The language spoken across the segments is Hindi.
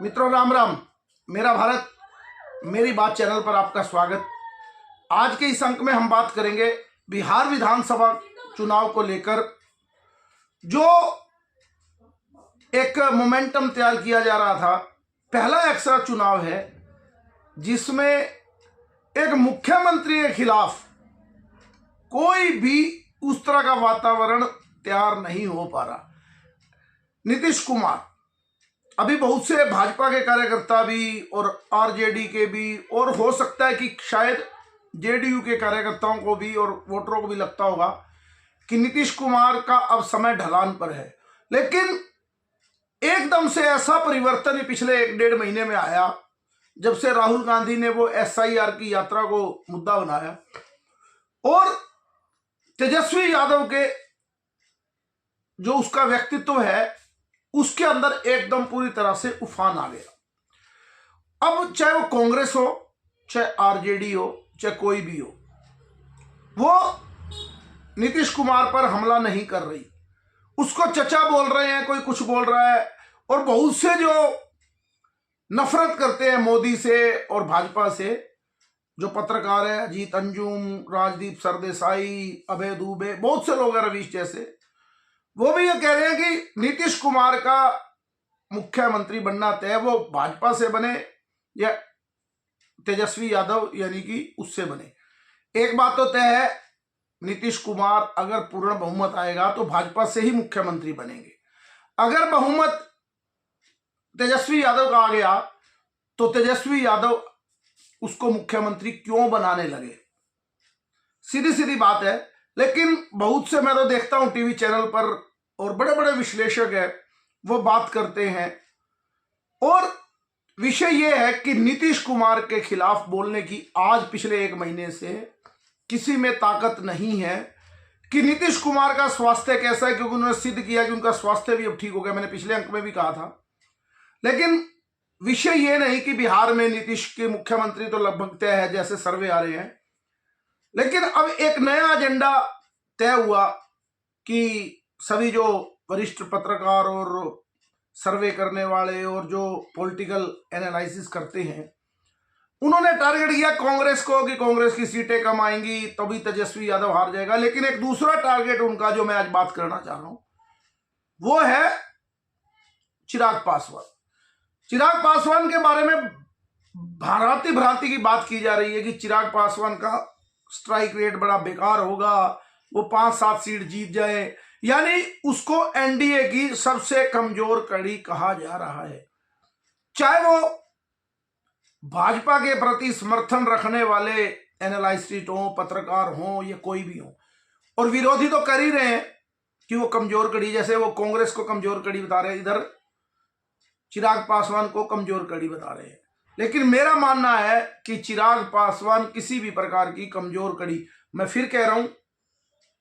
मित्रों राम राम। मेरा भारत मेरी बात चैनल पर आपका स्वागत। आज के इस अंक में हम बात करेंगे बिहार विधानसभा चुनाव को लेकर जो एक मोमेंटम तैयार किया जा रहा था। पहला ऐसा चुनाव है जिसमें एक मुख्यमंत्री के खिलाफ कोई भी उस तरह का वातावरण तैयार नहीं हो पा रहा। नीतीश कुमार, अभी बहुत से भाजपा के कार्यकर्ता भी और आरजेडी के भी, और हो सकता है कि शायद जेडीयू के कार्यकर्ताओं को भी और वोटरों को भी लगता होगा कि नीतीश कुमार का अब समय ढलान पर है। लेकिन एकदम से ऐसा परिवर्तन पिछले 1-1.5 महीने में आया जब से राहुल गांधी ने वो SIR की यात्रा को मुद्दा बनाया और तेजस्वी यादव के जो उसका व्यक्तित्व है उसके अंदर एकदम पूरी तरह से उफान आ गया। अब चाहे वो कांग्रेस हो, चाहे आरजेडी हो, चाहे कोई भी हो, वो नीतीश कुमार पर हमला नहीं कर रही। उसको चचा बोल रहे हैं, कोई कुछ बोल रहा है, और बहुत से जो नफरत करते हैं मोदी से और भाजपा से, जो पत्रकार है, अजीत अंजुम, राजदीप सरदेसाई, अभय दुबे, बहुत से लोग हैं, रवीश जैसे, वो भी ये कह रहे हैं कि नीतीश कुमार का मुख्यमंत्री बनना तय, वो भाजपा से बने या तेजस्वी यादव यानी कि उससे बने। एक बात तो तय है, नीतीश कुमार अगर पूर्ण बहुमत आएगा तो भाजपा से ही मुख्यमंत्री बनेंगे। अगर बहुमत तेजस्वी यादव का आ गया तो तेजस्वी यादव उसको मुख्यमंत्री क्यों बनाने लगे? सीधी सीधी बात है। लेकिन बहुत से मैं तो देखता हूं टीवी चैनल पर, और बड़े बड़े विश्लेषक है, वो बात करते हैं, और विषय यह है कि नीतीश कुमार के खिलाफ बोलने की आज पिछले 1 महीने से किसी में ताकत नहीं है कि नीतीश कुमार का स्वास्थ्य कैसा है, क्योंकि उन्होंने सिद्ध किया कि उनका स्वास्थ्य भी अब ठीक हो गया। मैंने पिछले अंक में भी कहा था। लेकिन विषय यह नहीं कि बिहार में नीतीश के मुख्यमंत्री तो लगभग तय है, जैसे सर्वे आ रहे हैं। लेकिन अब एक नया एजेंडा तय हुआ कि सभी जो वरिष्ठ पत्रकार और सर्वे करने वाले और जो पॉलिटिकल एनालिसिस करते हैं, उन्होंने टारगेट किया कांग्रेस को कि कांग्रेस की सीटें कम आएंगी, तभी तेजस्वी यादव हार जाएगा। लेकिन एक दूसरा टारगेट उनका, जो मैं आज बात करना चाह रहा हूं, वो है चिराग पासवान। चिराग पासवान के बारे में भ्रांति की बात की जा रही है कि चिराग पासवान का स्ट्राइक रेट बड़ा बेकार होगा, वो 5-7 सीट जीत जाए, यानी उसको एनडीए की सबसे कमजोर कड़ी कहा जा रहा है। चाहे वो भाजपा के प्रति समर्थन रखने वाले एनालिस्ट हो, पत्रकार हो, या कोई भी हो, और विरोधी तो कर ही रहे हैं कि वो कमजोर कड़ी, जैसे वो कांग्रेस को कमजोर कड़ी बता रहे हैं, इधर चिराग पासवान को कमजोर कड़ी बता रहे हैं। लेकिन मेरा मानना है कि चिराग पासवान किसी भी प्रकार की कमजोर कड़ी, मैं फिर कह रहा हूं,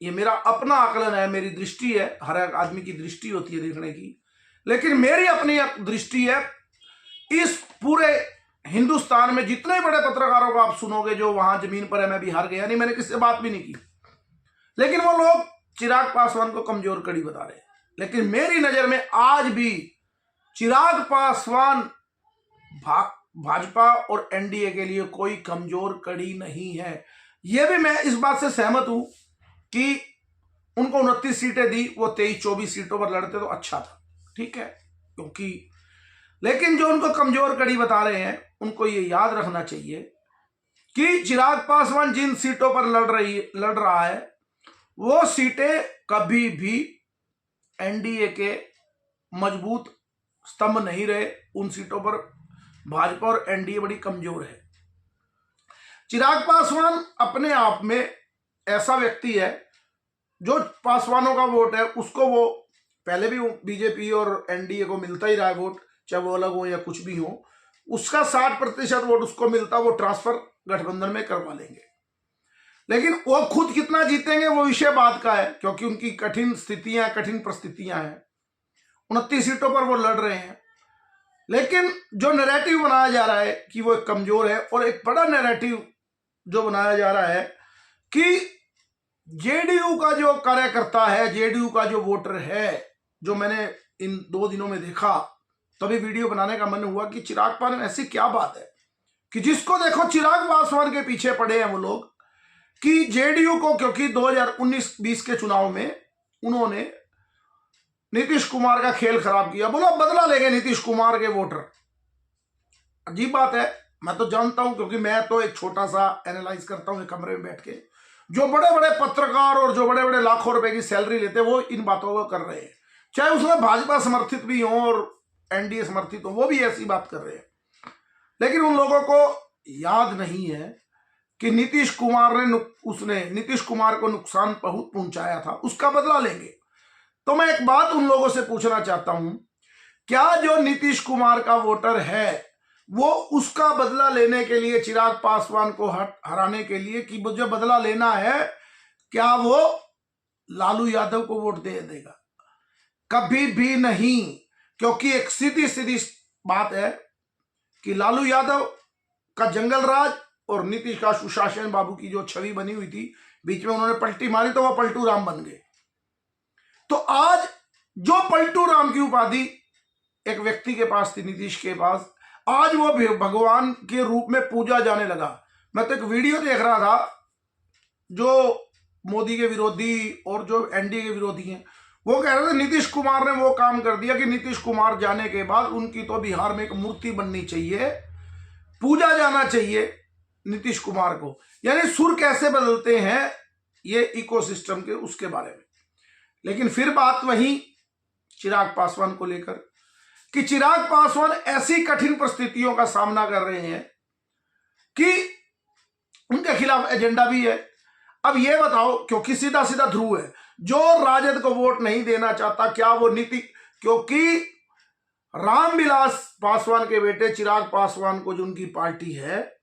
ये मेरा अपना आकलन है, मेरी दृष्टि है, हर एक आदमी की दृष्टि होती है देखने की, लेकिन मेरी अपनी दृष्टि है, इस पूरे हिंदुस्तान में जितने बड़े पत्रकारों को आप सुनोगे जो वहां जमीन पर है, मैं बिहार गया नहीं, मैंने किसी से बात भी नहीं की, लेकिन वो लोग चिराग पासवान को कमजोर कड़ी बता रहे हैं। लेकिन मेरी नजर में आज भी चिराग पासवान भाजपा और एनडीए के लिए कोई कमजोर कड़ी नहीं है। यह भी मैं इस बात से सहमत हूं कि उनको 29 सीटें दी, वो 23-24 सीटों पर लड़ते तो अच्छा था, ठीक है, क्योंकि, लेकिन जो उनको कमजोर कड़ी बता रहे हैं उनको ये याद रखना चाहिए कि चिराग पासवान जिन सीटों पर लड़ रहा है, वो सीटें कभी भी एनडीए के मजबूत स्तंभ नहीं रहे। उन सीटों पर भाजपा और एनडीए बड़ी कमजोर है। चिराग पासवान अपने आप में ऐसा व्यक्ति है, जो पासवानों का वोट है उसको, वो पहले भी बीजेपी और एनडीए को मिलता ही रहा है वोट, चाहे वो अलग हो या कुछ भी हो, उसका 60% वोट उसको मिलता, वो ट्रांसफर गठबंधन में करवा लेंगे। लेकिन वो खुद कितना जीतेंगे वो विषय बात का है, क्योंकि उनकी कठिन परिस्थितियां हैं। 29 सीटों पर वो लड़ रहे हैं। लेकिन जो नैरेटिव बनाया जा रहा है कि वो कमजोर है, और एक बड़ा नैरेटिव जो बनाया जा रहा है कि जेडीयू का जो कार्यकर्ता है, जेडीयू का जो वोटर है, जो मैंने इन 2 दिनों में देखा तभी वीडियो बनाने का मन हुआ कि चिराग पासवान ऐसी क्या बात है कि जिसको देखो चिराग पासवान के पीछे पड़े हैं वो लोग, कि जेडीयू को, क्योंकि 2019-20 के चुनाव में उन्होंने नीतीश कुमार का खेल खराब किया, बोलो बदला लेंगे नीतीश कुमार के वोटर। अजीब बात है, मैं तो जानता हूं क्योंकि मैं तो एक छोटा सा एनालाइज करता हूं एक कमरे में बैठ के। जो बड़े बड़े पत्रकार और जो बड़े बड़े लाखों रुपए की सैलरी लेते हैं वो इन बातों को कर रहे हैं, चाहे उसमें भाजपा समर्थित भी हो और एनडीए समर्थित हो, वो भी ऐसी बात कर रहे हैं। लेकिन उन लोगों को याद नहीं है कि नीतीश कुमार को नुकसान बहुत पहुंचाया था, उसका बदला लेंगे। तो मैं एक बात उन लोगों से पूछना चाहता हूं, क्या जो नीतीश कुमार का वोटर है वो उसका बदला लेने के लिए, चिराग पासवान को हराने के लिए, कि मुझे बदला लेना है, क्या वो लालू यादव को वोट दे देगा? कभी भी नहीं, क्योंकि एक सीधी सीधी बात है कि लालू यादव का जंगल राज और नीतीश का सुशासन बाबू की जो छवि बनी हुई थी, बीच में उन्होंने पलटी मारी तो वो पलटू राम बन गए। तो आज जो पलटू राम की उपाधि एक व्यक्ति के पास थी, नीतीश के पास, आज वो भगवान के रूप में पूजा जाने लगा। मैं तो एक वीडियो देख रहा था, जो मोदी के विरोधी और जो एनडीए के विरोधी हैं वो कह रहे थे नीतीश कुमार ने वो काम कर दिया कि नीतीश कुमार जाने के बाद उनकी तो बिहार में एक मूर्ति बननी चाहिए, पूजा जाना चाहिए नीतीश कुमार को। यानी सुर कैसे बदलते हैं ये इकोसिस्टम के, उसके बारे में। लेकिन फिर बात वही चिराग पासवान को लेकर कि चिराग पासवान ऐसी कठिन परिस्थितियों का सामना कर रहे हैं कि उनके खिलाफ एजेंडा भी है। अब ये बताओ, क्योंकि सीधा सीधा ध्रुव है, जो राजद को वोट नहीं देना चाहता, क्या वो नीति, क्योंकि रामविलास पासवान के बेटे चिराग पासवान को जो उनकी पार्टी है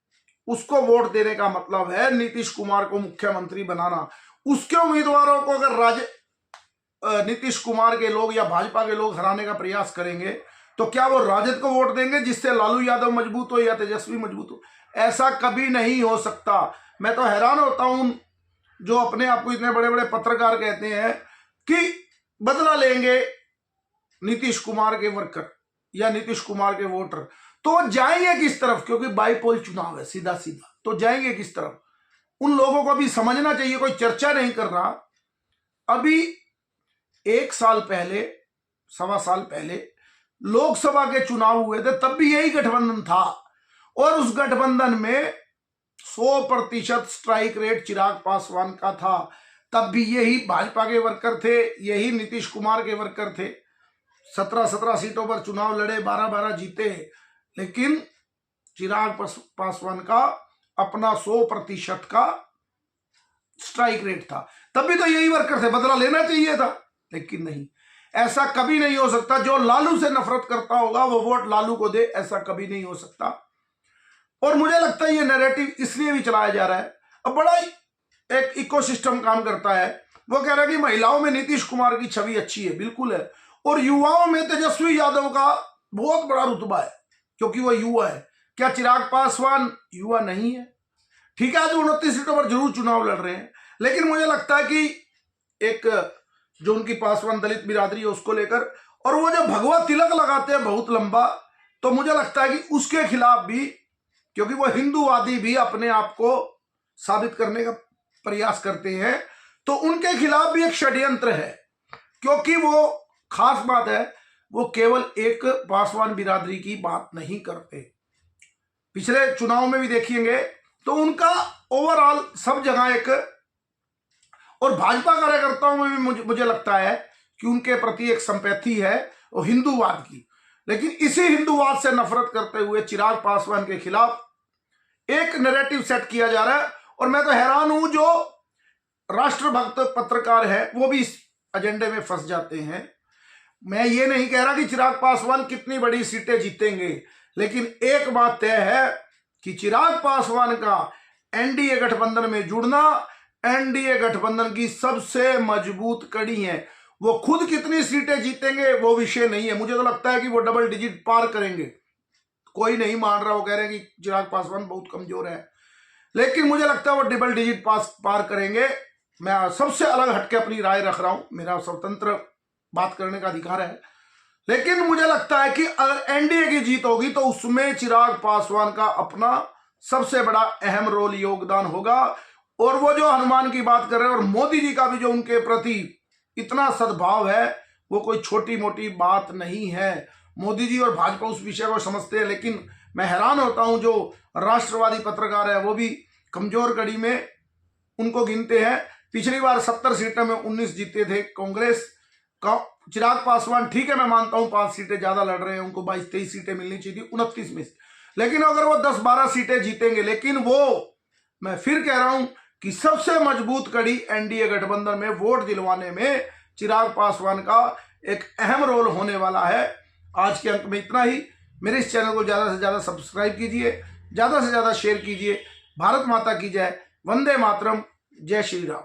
उसको वोट देने का मतलब है नीतीश कुमार को मुख्यमंत्री बनाना। उसके उम्मीदवारों को अगर नीतीश कुमार के लोग या भाजपा के लोग हराने का प्रयास करेंगे तो क्या वो राजद को वोट देंगे जिससे लालू यादव मजबूत हो या तेजस्वी मजबूत हो? ऐसा कभी नहीं हो सकता। मैं तो हैरान होता हूं जो अपने आप को इतने बड़े बड़े पत्रकार कहते हैं कि बदला लेंगे नीतीश कुमार के वर्कर या नीतीश कुमार के वोटर, तो जाएंगे किस तरफ? क्योंकि बाईपोल चुनाव है, सीधा सीधा, तो जाएंगे किस तरफ? उन लोगों को भी समझना चाहिए, कोई चर्चा नहीं कर रहा। अभी 1 साल पहले, सवा साल पहले लोकसभा के चुनाव हुए थे, तब भी यही गठबंधन था और उस गठबंधन में 100% स्ट्राइक रेट चिराग पासवान का था। तब भी यही भाजपा के वर्कर थे, यही नीतीश कुमार के वर्कर थे। 17 सीटों पर चुनाव लड़े, 12 जीते, लेकिन चिराग पासवान का अपना 100% का स्ट्राइक रेट था। तब भी तो यही वर्कर थे, बदला लेना चाहिए था, लेकिन नहीं। ऐसा कभी नहीं हो सकता। जो लालू से नफरत करता होगा वो वोट लालू को दे, ऐसा कभी नहीं हो सकता। और मुझे लगता है ये नैरेटिव इसलिए भी चलाया जा रहा है। अब बड़ा एक इकोसिस्टम काम करता है। वो कह रहा है कि महिलाओं में नीतीश कुमार की छवि अच्छी है, बिल्कुल है, और युवाओं में तेजस्वी यादव का बहुत बड़ा रुतबा है क्योंकि वो युवा है। क्या चिराग पासवान युवा नहीं है? ठीक है, आज 29 सीटों पर जरूर चुनाव लड़ रहे हैं, लेकिन मुझे लगता है कि एक जो उनकी पासवान दलित बिरादरी है उसको लेकर, और वो जो भगवा तिलक लगाते हैं बहुत लंबा, तो मुझे लगता है कि उसके खिलाफ भी, क्योंकि वो हिंदूवादी भी अपने आप को साबित करने का प्रयास करते हैं, तो उनके खिलाफ भी एक षड्यंत्र है। क्योंकि वो खास बात है, वो केवल एक पासवान बिरादरी की बात नहीं करते। पिछले चुनाव में भी देखेंगे तो उनका ओवरऑल सब जगह एक, और भाजपा कार्यकर्ताओं में भी मुझे लगता है कि उनके प्रति एक संपैथी है वो हिंदूवाद की। लेकिन इसी हिंदूवाद से नफरत करते हुए चिराग पासवान के खिलाफ एक नैरेटिव सेट किया जा रहा है। और मैं तो हैरान हूं, जो राष्ट्रभक्त पत्रकार है वो भी इस एजेंडे में फंस जाते हैं। मैं ये नहीं कह रहा कि चिराग पासवान कितनी बड़ी सीटें जीतेंगे, लेकिन एक बात तय है कि चिराग पासवान का एनडीए गठबंधन में जुड़ना एनडीए गठबंधन की सबसे मजबूत कड़ी है। वो खुद कितनी सीटें जीतेंगे वो विषय नहीं है। मुझे तो लगता है कि वो डबल डिजिट पार करेंगे। कोई नहीं मान रहा, वो कह रहे हैं कि चिराग पासवान बहुत कमजोर है, लेकिन मुझे लगता है वो डबल डिजिट पार करेंगे। मैं सबसे अलग हटके अपनी राय रख रहा हूं, मेरा स्वतंत्र बात करने का अधिकार है। लेकिन मुझे लगता है कि अगर एनडीए की जीत होगी तो उसमें चिराग पासवान का अपना सबसे बड़ा अहम रोल योगदान होगा। और वो जो हनुमान की बात कर रहे हैं और मोदी जी का भी जो उनके प्रति इतना सद्भाव है वो कोई छोटी मोटी बात नहीं है। मोदी जी और भाजपा उस विषय को समझते हैं, लेकिन मैं हैरान होता हूं जो राष्ट्रवादी पत्रकार है वो भी कमजोर कड़ी में उनको गिनते हैं। पिछली बार 70 सीटों में 19 जीते थे कांग्रेस का। चिराग पासवान ठीक है, मैं मानता हूं 5 सीटें ज्यादा लड़ रहे हैं, उनको 22-23 सीटें मिलनी चाहिए थी 29 में से, लेकिन अगर वो 10-12 सीटें जीतेंगे, लेकिन वो मैं फिर कह रहा हूं कि सबसे मजबूत कड़ी एनडीए गठबंधन में वोट दिलवाने में चिराग पासवान का एक अहम रोल होने वाला है। आज के अंक में इतना ही। मेरे इस चैनल को ज्यादा से ज्यादा सब्सक्राइब कीजिए, ज्यादा से ज्यादा शेयर कीजिए। भारत माता की जय, वंदे मातरम, जय श्री राम।